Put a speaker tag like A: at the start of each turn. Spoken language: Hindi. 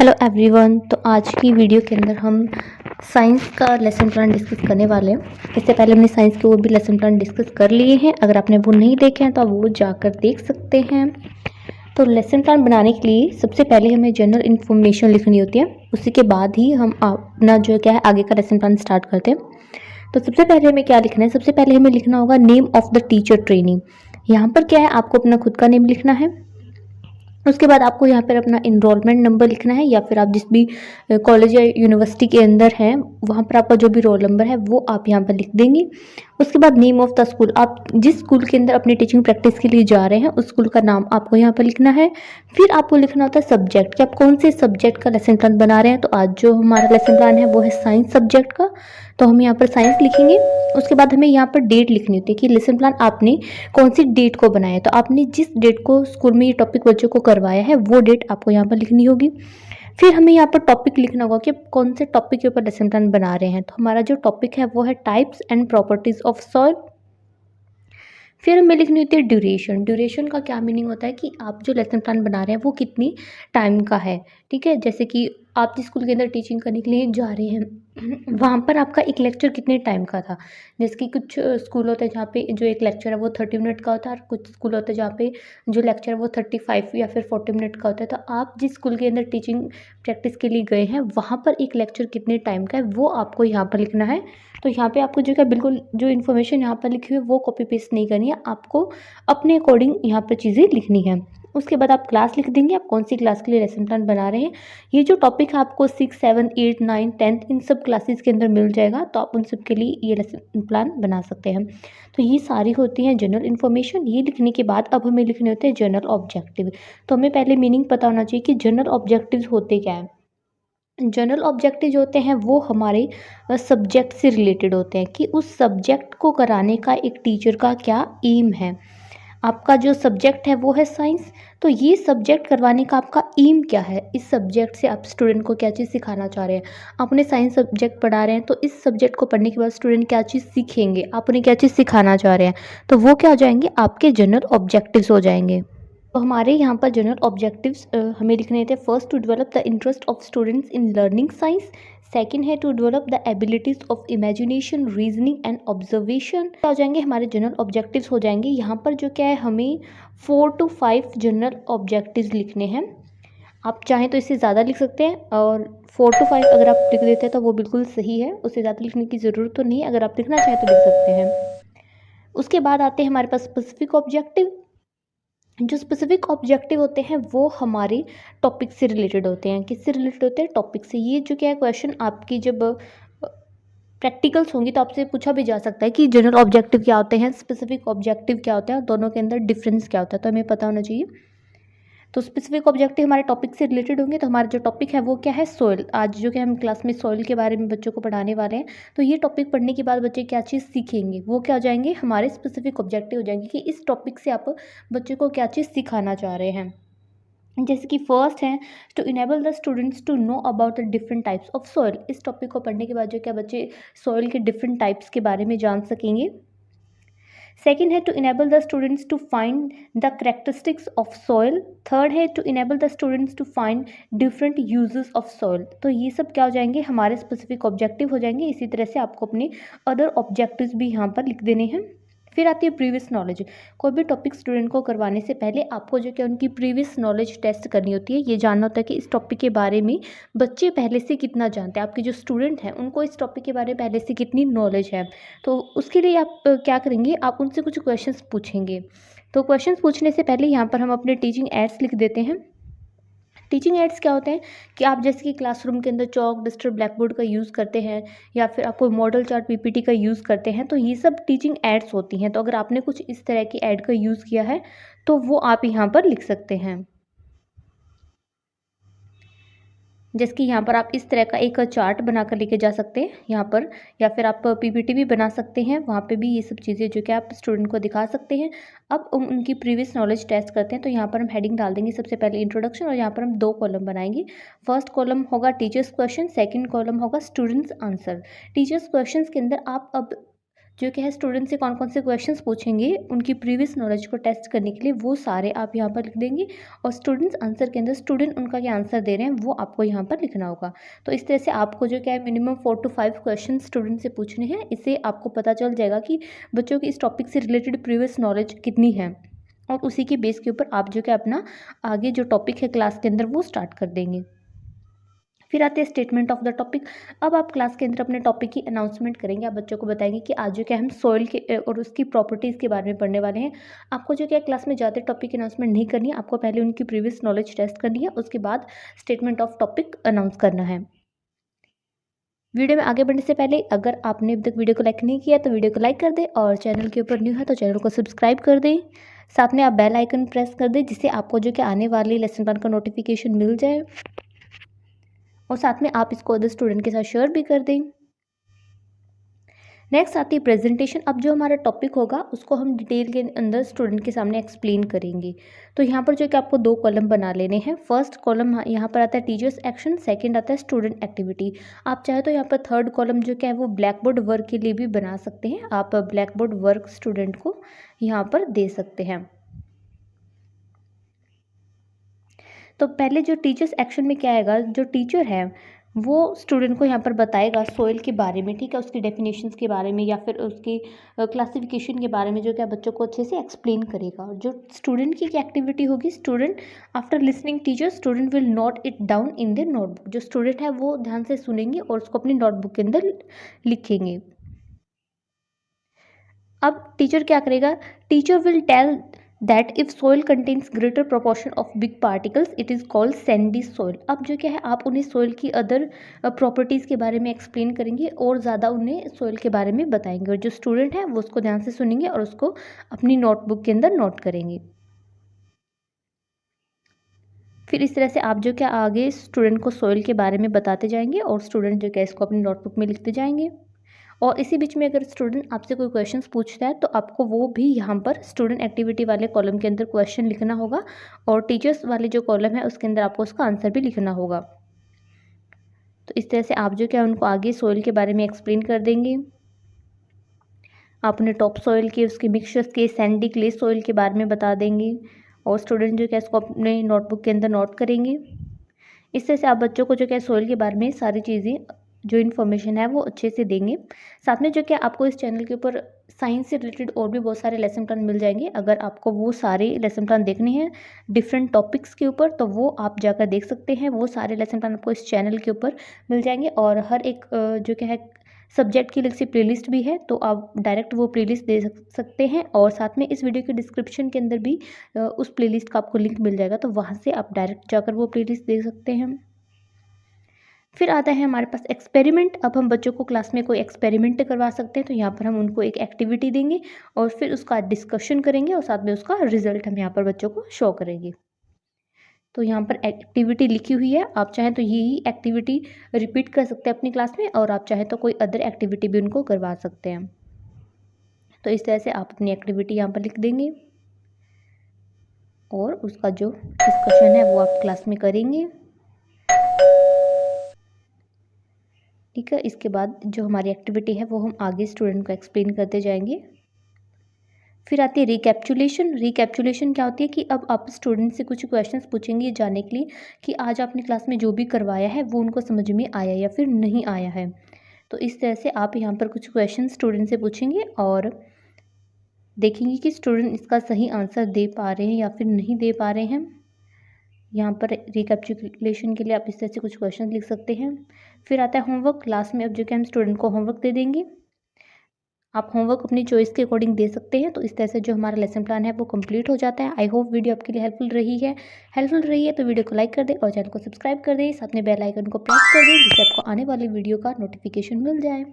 A: Hello everyone. तो आज की वीडियो के अंदर हम साइंस का लेसन प्लान डिस्कस करने वाले हैं। इससे पहले हमने साइंस के वो भी लेसन प्लान डिस्कस कर लिए हैं। अगर आपने वो नहीं देखे हैं तो आप वो जाकर देख सकते हैं। तो लेसन प्लान बनाने के लिए सबसे पहले हमें जनरल इन्फॉर्मेशन लिखनी होती है, उसी के बाद ही हम अपना जो क्या है आगे का लेसन प्लान स्टार्ट करते हैं। तो सबसे पहले हमें क्या लिखना है, सबसे पहले हमें लिखना होगा name of the teacher training. यहाँ पर क्या है, आपको अपना खुद का नेम लिखना है। उसके बाद आपको यहाँ पर अपना इनरोलमेंट नंबर लिखना है, या फिर आप जिस भी कॉलेज या यूनिवर्सिटी के अंदर हैं वहाँ पर आपका जो भी रोल नंबर है वो आप यहाँ पर लिख देंगे। उसके बाद नेम ऑफ द स्कूल, आप जिस स्कूल के अंदर अपनी टीचिंग प्रैक्टिस के लिए जा रहे हैं उस स्कूल का नाम आपको यहाँ पर लिखना है। फिर आपको लिखना होता है सब्जेक्ट, कि आप कौन से सब्जेक्ट का लेसन प्लान बना रहे हैं। तो आज जो हमारा लेसन प्लान है वो है साइंस सब्जेक्ट का, तो हम यहाँ पर साइंस लिखेंगे। उसके बाद हमें यहाँ पर डेट लिखनी होती है कि लेसन प्लान आपने कौन सी डेट को बनाया है। तो आपने जिस डेट को स्कूल में ये टॉपिक बच्चों को करवाया है वो डेट आपको यहाँ पर लिखनी होगी। फिर हमें यहाँ पर टॉपिक लिखना होगा कि कौन से टॉपिक के ऊपर लेसन प्लान बना रहे हैं। तो हमारा जो टॉपिक है वो है types and properties of soil. फिर हमें लिखनी होती है ड्यूरेशन। ड्यूरेशन का क्या मीनिंग होता है कि आप जो लेसन प्लान बना रहे हैं वो कितनी टाइम का है। ठीक है, जैसे कि आप जिस स्कूल के अंदर टीचिंग करने के लिए जा रहे हैं वहाँ पर आपका एक लेक्चर कितने टाइम का था। जैसे कि कुछ स्कूल होते हैं जहाँ पे जो एक लेक्चर है वो 30 मिनट का होता है, और कुछ स्कूल होते हैं जहाँ पे जो लेक्चर है वो 35 या फिर 40 मिनट का होता है। तो आप जिस स्कूल के अंदर टीचिंग प्रैक्टिस के लिए गए हैं वहाँ पर एक लेक्चर कितने टाइम का है वो आपको यहाँ पर लिखना है। तो यहाँ पे आपको जो क्या बिल्कुल जो इन्फॉर्मेशन यहाँ पर लिखी हुई है वो कॉपी पेस्ट नहीं करनी है, आपको अपने अकॉर्डिंग यहाँ पर चीज़ें लिखनी है। उसके बाद आप क्लास लिख देंगे, आप कौन सी क्लास के लिए लेसन प्लान बना रहे हैं। ये जो टॉपिक है आपको 6, 7, 8, 9, 10 इन सब क्लासेस के अंदर मिल जाएगा, तो आप उन सब के लिए ये लेसन प्लान बना सकते हैं। तो ये सारी होती हैं जनरल इन्फॉर्मेशन। ये लिखने के बाद अब हमें लिखने होते हैं जनरल ऑब्जेक्टिव। तो हमें पहले मीनिंग पता होना चाहिए कि जनरल ऑब्जेक्टिव होते क्या हैं। जनरल ऑब्जेक्टिव जो होते हैं वो हमारे सब्जेक्ट से रिलेटेड होते हैं, कि उस सब्जेक्ट को कराने का एक टीचर का क्या एम है। आपका जो सब्जेक्ट है वो है साइंस, तो ये सब्जेक्ट करवाने का आपका एम क्या है। इस सब्जेक्ट से आप स्टूडेंट को क्या चीज़ सिखाना चाह रहे हैं। आप उन्हें साइंस सब्जेक्ट पढ़ा रहे हैं तो इस सब्जेक्ट को पढ़ने के बाद स्टूडेंट क्या चीज़ सीखेंगे, आप उन्हें क्या चीज़ सिखाना चाह रहे हैं। तो वो क्या हो जाएंगे, आपके जनरल ऑब्जेक्टिव्स हो जाएंगे। तो हमारे यहाँ पर जनरल ऑब्जेक्टिव्स हमें लिखने थे। First, to develop the interest of students in learning science. Second है to develop the abilities of imagination, reasoning and observation. क्या हो जाएंगे, हमारे जनरल ऑब्जेक्टिव्स हो जाएंगे। यहाँ पर जो क्या है हमें 4 to 5 जनरल ऑब्जेक्टिव्स लिखने हैं। आप चाहें तो इससे ज़्यादा लिख सकते हैं, और 4 to 5 अगर आप लिख देते हैं तो वो बिल्कुल सही है, उससे ज़्यादा लिखने की ज़रूरत तो नहीं है। अगर आप लिखना चाहें तो लिख सकते हैं। उसके बाद आते हैं हमारे पास स्पेसिफिक ऑब्जेक्टिव। जो स्पेसिफिक ऑब्जेक्टिव होते हैं वो हमारे टॉपिक से रिलेटेड होते हैं। किससे रिलेटेड होते हैं, टॉपिक से। ये जो क्या है क्वेश्चन आपकी जब प्रैक्टिकल्स होंगी तो आपसे पूछा भी जा सकता है कि जनरल ऑब्जेक्टिव क्या होते हैं, स्पेसिफिक ऑब्जेक्टिव क्या होता है, और दोनों के अंदर डिफरेंस क्या होता है, तो हमें पता होना चाहिए। तो स्पेसिफिक ऑब्जेक्टिव हमारे टॉपिक से रिलेटेड होंगे। तो हमारा जो टॉपिक है वो क्या है, सॉइल। आज जो कि हम क्लास में सॉइल के बारे में बच्चों को पढ़ाने वाले हैं, तो ये टॉपिक पढ़ने के बाद बच्चे क्या चीज़ सीखेंगे वो क्या हो जाएंगे, हमारे स्पेसिफिक ऑब्जेक्टिव हो जाएंगे, कि इस टॉपिक से आप बच्चों को क्या चीज़ सिखाना चाह रहे हैं। जैसे कि फर्स्ट है to enable the students to know about the different types of soil. इस टॉपिक को पढ़ने के बाद जो क्या बच्चे सॉइल के डिफरेंट टाइप्स के बारे में जान सकेंगे। सेकेंड है to enable the students to find the characteristics of soil. Third है to enable the students to find different uses of soil. तो ये सब क्या हो जाएंगे, हमारे स्पेसिफिक ऑब्जेक्टिव हो जाएंगे। इसी तरह से आपको अपने अदर ऑब्जेक्टिव्स भी यहाँ पर लिख देने हैं। फिर आती है प्रीवियस नॉलेज। कोई भी टॉपिक स्टूडेंट को करवाने से पहले आपको जो क्या उनकी प्रीवियस नॉलेज टेस्ट करनी होती है। ये जानना होता है कि इस टॉपिक के बारे में बच्चे पहले से कितना जानते हैं, आपके जो स्टूडेंट हैं उनको इस टॉपिक के बारे में पहले से कितनी नॉलेज है। तो उसके लिए आप क्या करेंगे, आप उनसे कुछ क्वेश्चंस पूछेंगे। तो क्वेश्चंस पूछने से पहले यहाँ पर हम अपने टीचिंग एड्स लिख देते हैं। टीचिंग एड्स क्या होते हैं कि आप जैसे कि क्लासरूम के अंदर चॉक, डस्टर, ब्लैक बोर्ड का यूज़ करते हैं, या फिर आप कोई मॉडल चार्ट, पीपीटी का यूज़ करते हैं, तो ये सब टीचिंग एड्स होती हैं। तो अगर आपने कुछ इस तरह की एड का यूज़ किया है तो वो आप यहाँ पर लिख सकते हैं। जैसे कि यहाँ पर आप इस तरह का एक चार्ट बनाकर लेके जा सकते हैं यहाँ पर, या फिर आप पीपीटी भी बना सकते हैं, वहाँ पे भी ये सब चीज़ें जो कि आप स्टूडेंट को दिखा सकते हैं। अब उनकी प्रीवियस नॉलेज टेस्ट करते हैं। तो यहाँ पर हम हेडिंग डाल देंगे, सबसे पहले इंट्रोडक्शन, और यहाँ पर हम 2 कॉलम बनाएंगे। फर्स्ट कॉलम होगा टीचर्स क्वेश्चन, सेकेंड कॉलम होगा स्टूडेंट्स आंसर। टीचर्स क्वेश्चन के अंदर आप अब जो क्या है स्टूडेंट से कौन कौन से क्वेश्चंस पूछेंगे उनकी प्रीवियस नॉलेज को टेस्ट करने के लिए, वो सारे आप यहाँ पर लिख देंगे। और स्टूडेंट्स आंसर के अंदर स्टूडेंट उनका क्या आंसर दे रहे हैं वो आपको यहाँ पर लिखना होगा। तो इस तरह से आपको जो क्या है मिनिमम 4 to 5 क्वेश्चन स्टूडेंट से पूछने हैं। इससे आपको पता चल जाएगा कि बच्चों की इस टॉपिक से रिलेटेड प्रीवियस नॉलेज कितनी है, और उसी के बेस के ऊपर आप जो क्या अपना आगे जो टॉपिक है क्लास के अंदर वो स्टार्ट कर देंगे। फिर आते हैं स्टेटमेंट ऑफ द टॉपिक। अब आप क्लास के अंदर अपने टॉपिक की अनाउंसमेंट करेंगे। आप बच्चों को बताएंगे कि आज जो क्या हम सॉइल के और उसकी प्रॉपर्टीज़ के बारे में पढ़ने वाले हैं। आपको जो क्या क्लास में ज़्यादा टॉपिक की अनाउंसमेंट नहीं करनी है, आपको पहले उनकी प्रीवियस नॉलेज टेस्ट करनी है, उसके बाद स्टेटमेंट ऑफ टॉपिक अनाउंस करना है। वीडियो में आगे बढ़ने से पहले अगर आपने अभी तक वीडियो को लाइक नहीं किया तो वीडियो को लाइक कर दें, और चैनल के ऊपर न्यू है तो चैनल को सब्सक्राइब कर दें। साथ में आप बेल आइकन प्रेस कर दें, जिससे आपको जो कि आने वाली लेसन प्लान का नोटिफिकेशन मिल जाए, और साथ में आप इसको अदर स्टूडेंट के साथ शेयर भी कर दें। नेक्स्ट आती है प्रेजेंटेशन। अब जो हमारा टॉपिक होगा उसको हम डिटेल के अंदर स्टूडेंट के सामने एक्सप्लेन करेंगे। तो यहाँ पर जो कि आपको 2 कॉलम बना लेने हैं। फर्स्ट कॉलम यहाँ पर आता है टीचर्स एक्शन, सेकंड आता है स्टूडेंट एक्टिविटी। आप चाहे तो यहाँ पर थर्ड कॉलम जो क्या है वो ब्लैक बोर्ड वर्क के लिए भी बना सकते हैं। आप ब्लैक बोर्ड वर्क स्टूडेंट को यहाँ पर दे सकते हैं। तो पहले जो टीचर्स एक्शन में क्या आएगा, जो टीचर है वो स्टूडेंट को यहाँ पर बताएगा सॉइल के बारे में, ठीक है, उसकी डेफिनेशंस के बारे में या फिर उसकी क्लासिफिकेशन के बारे में, जो क्या बच्चों को अच्छे से एक्सप्लेन करेगा। और जो स्टूडेंट की क्या एक्टिविटी होगी, student after listening teacher student will note it down in their notebook. जो स्टूडेंट है वो ध्यान से सुनेंगे और उसको अपनी नोटबुक के अंदर लिखेंगे। अब टीचर क्या करेगा, teacher will tell that if soil contains greater proportion of big particles it is called sandy soil. अब जो क्या है आप उन्हें सोइल की अदर प्रॉपर्टीज़ के बारे में एक्सप्लेन करेंगे और ज़्यादा उन्हें सोइल के बारे में बताएंगे, और जो स्टूडेंट है वो उसको ध्यान से सुनेंगे और उसको अपनी नोटबुक के अंदर नोट करेंगे। फिर इस तरह से आप जो क्या आगे स्टूडेंट को सोइल के बारे में बताते जाएंगे और स्टूडेंट जो क्या इसको अपनी नोटबुक में लिखते जाएंगे। और इसी बीच में अगर स्टूडेंट आपसे कोई क्वेश्चंस पूछता है तो आपको वो भी यहाँ पर स्टूडेंट एक्टिविटी वाले कॉलम के अंदर क्वेश्चन लिखना होगा, और टीचर्स वाले जो कॉलम है उसके अंदर आपको उसका आंसर भी लिखना होगा। तो इस तरह से आप जो क्या उनको आगे सॉइल के बारे में एक्सप्लेन कर देंगे। आप उन्हें टॉप सॉइल के, उसके मिक्सचर्स के, सैंडी क्ले सॉइल के बारे में बता देंगे, और स्टूडेंट जो क्या इसको अपने नोटबुक के अंदर नोट करेंगे। इस तरह से आप बच्चों को जो क्या सॉइल के बारे में सारी चीज़ें जो इन्फॉर्मेशन है वो अच्छे से देंगे। साथ में जो क्या आपको इस चैनल के ऊपर साइंस से रिलेटेड और भी बहुत सारे लेसन प्लान मिल जाएंगे। अगर आपको वो सारे लेसन प्लान देखने हैं डिफरेंट टॉपिक्स के ऊपर तो वो आप जाकर देख सकते हैं। वो सारे लेसन प्लान आपको इस चैनल के ऊपर मिल जाएंगे, और हर एक जो क्या है सब्जेक्ट की अलग से प्लेलिस्ट भी है, तो आप डायरेक्ट वो प्लेलिस्ट दे सकते हैं। और साथ में इस वीडियो के डिस्क्रिप्शन के अंदर भी उस प्लेलिस्ट का आपको लिंक मिल जाएगा, तो वहाँ से आप डायरेक्ट जाकर वो प्लेलिस्ट देख सकते हैं। फिर आता है हमारे पास एक्सपेरिमेंट। अब हम बच्चों को क्लास में कोई एक्सपेरिमेंट करवा सकते हैं, तो यहाँ पर हम उनको एक एक्टिविटी देंगे और फिर उसका डिस्कशन करेंगे, और साथ में उसका रिजल्ट हम यहाँ पर बच्चों को शो करेंगे। तो यहाँ पर एक्टिविटी लिखी हुई है, आप चाहें तो यही एक्टिविटी रिपीट कर सकते हैं अपनी क्लास में, और आप चाहें तो कोई अदर एक्टिविटी भी उनको करवा सकते हैं। तो इस तरह से आप अपनी एक्टिविटी यहाँ पर लिख देंगे, और उसका जो डिस्कशन है वो आप क्लास में करेंगे, ठीक है। इसके बाद जो हमारी एक्टिविटी है वो हम आगे स्टूडेंट को एक्सप्लेन करते जाएंगे। फिर आती है रिकैप्चुलेशन। रिकैप्चुलेशन क्या होती है कि अब आप स्टूडेंट से कुछ क्वेश्चंस पूछेंगे जानने के लिए कि आज आपने क्लास में जो भी करवाया है वो उनको समझ में आया या फिर नहीं आया है। तो इस तरह से आप यहाँ पर कुछ क्वेश्चन स्टूडेंट से पूछेंगे और देखेंगे कि स्टूडेंट इसका सही आंसर दे पा रहे हैं या फिर नहीं दे पा रहे हैं। यहाँ पर रिकैप्चुलेशन के लिए आप इस तरह से कुछ क्वेश्चन लिख सकते हैं। फिर आता है होमवर्क। क्लास में अब जो कि हम स्टूडेंट को होमवर्क दे देंगे, आप होमवर्क अपनी चॉइस के अकॉर्डिंग दे सकते हैं। तो इस तरह से जो हमारा लेसन प्लान है वो कंप्लीट हो जाता है। आई होप वीडियो आपके लिए हेल्पफुल रही है तो वीडियो को लाइक कर दें और चैनल को सब्सक्राइब कर दें, साथ में बेल आइकन को प्रेस कर दें, जिससे आपको आने वाली वीडियो का नोटिफिकेशन मिल जाए।